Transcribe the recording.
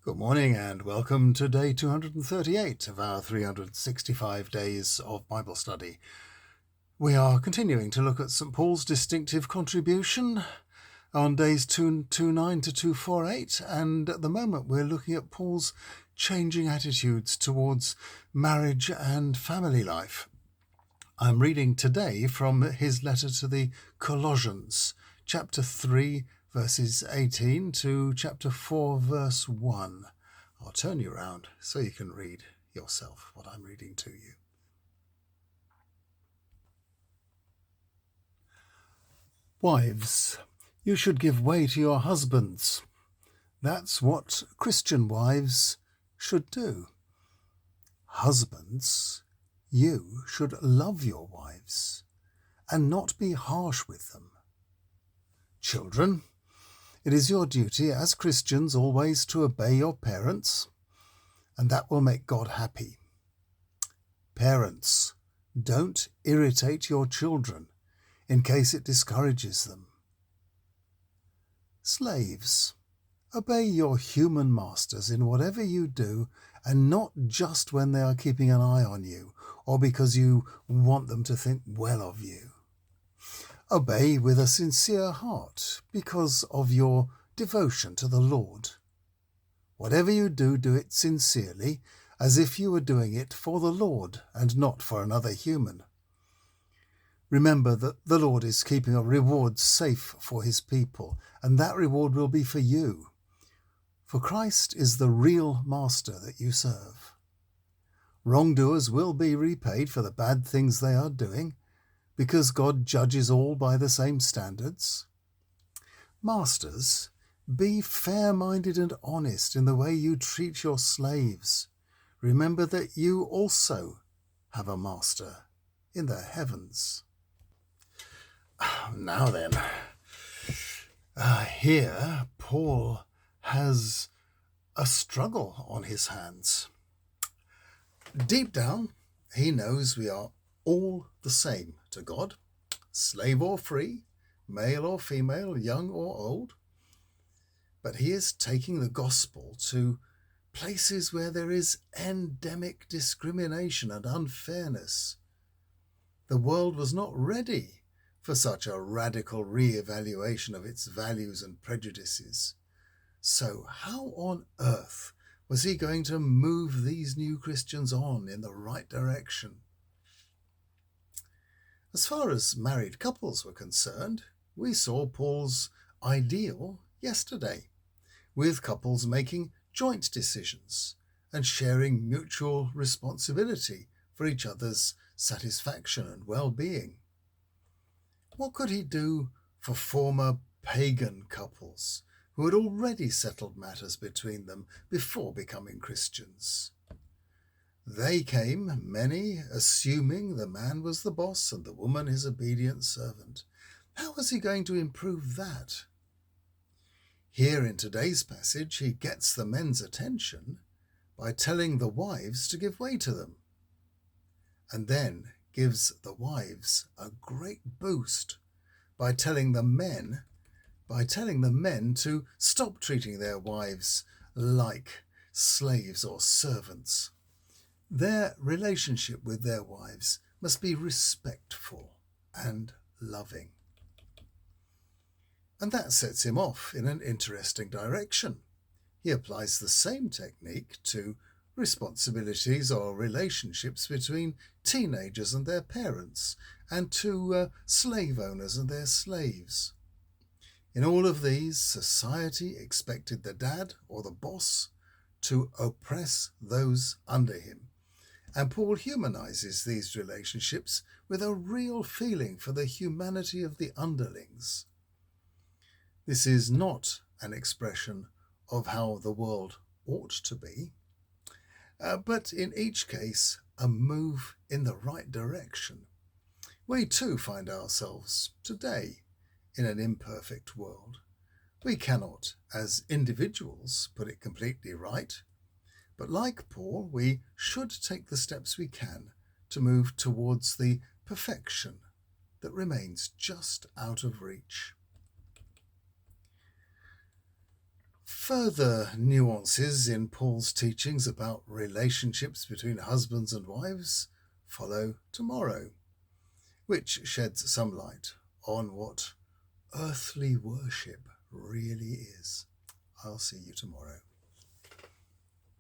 Good morning and welcome to day 238 of our 365 days of Bible study. We are continuing to look at St. Paul's distinctive contribution on days 229 to 248, and at the moment we're looking at Paul's changing attitudes towards marriage and family life. I'm reading today from his letter to the Colossians, chapter 3, verses 18 to chapter 4, verse 1. I'll turn you around so you can read yourself what I'm reading to you. Wives, you should give way to your husbands. That's what Christian wives should do. Husbands, you should love your wives and not be harsh with them. Children, it is your duty as Christians always to obey your parents, and that will make God happy. Parents, don't irritate your children in case it discourages them. Slaves, obey your human masters in whatever you do, and not just when they are keeping an eye on you or because you want them to think well of you. Obey with a sincere heart because of your devotion to the Lord. Whatever you do, do it sincerely, as if you were doing it for the Lord and not for another human. Remember that the Lord is keeping a reward safe for his people, and that reward will be for you. For Christ is the real master that you serve. Wrongdoers will be repaid for the bad things they are doing, because God judges all by the same standards. Masters, be fair-minded and honest in the way you treat your slaves. Remember that you also have a master in the heavens. Now then, here Paul has a struggle on his hands. Deep down, he knows we are all the same to God, slave or free, male or female, young or old. But he is taking the gospel to places where there is endemic discrimination and unfairness. The world was not ready for such a radical re-evaluation of its values and prejudices. So how on earth was he going to move these new Christians on in the right direction? As far as married couples were concerned, we saw Paul's ideal yesterday, with couples making joint decisions and sharing mutual responsibility for each other's satisfaction and well-being. What could he do for former pagan couples who had already settled matters between them before becoming Christians? They came, many, assuming the man was the boss and the woman his obedient servant. How was he going to improve that? Here in today's passage, he gets the men's attention by telling the wives to give way to them, and then gives the wives a great boost by telling the men to stop treating their wives like slaves or servants. Their relationship with their wives must be respectful and loving. And that sets him off in an interesting direction. He applies the same technique to responsibilities or relationships between teenagers and their parents, and to slave owners and their slaves. In all of these, society expected the dad or the boss to oppress those under him. And Paul humanizes these relationships with a real feeling for the humanity of the underlings. This is not an expression of how the world ought to be, but in each case, a move in the right direction. We too find ourselves today in an imperfect world. We cannot, as individuals, put it completely right, but like Paul, we should take the steps we can to move towards the perfection that remains just out of reach. Further nuances in Paul's teachings about relationships between husbands and wives follow tomorrow, which sheds some light on what earthly worship really is. I'll see you tomorrow.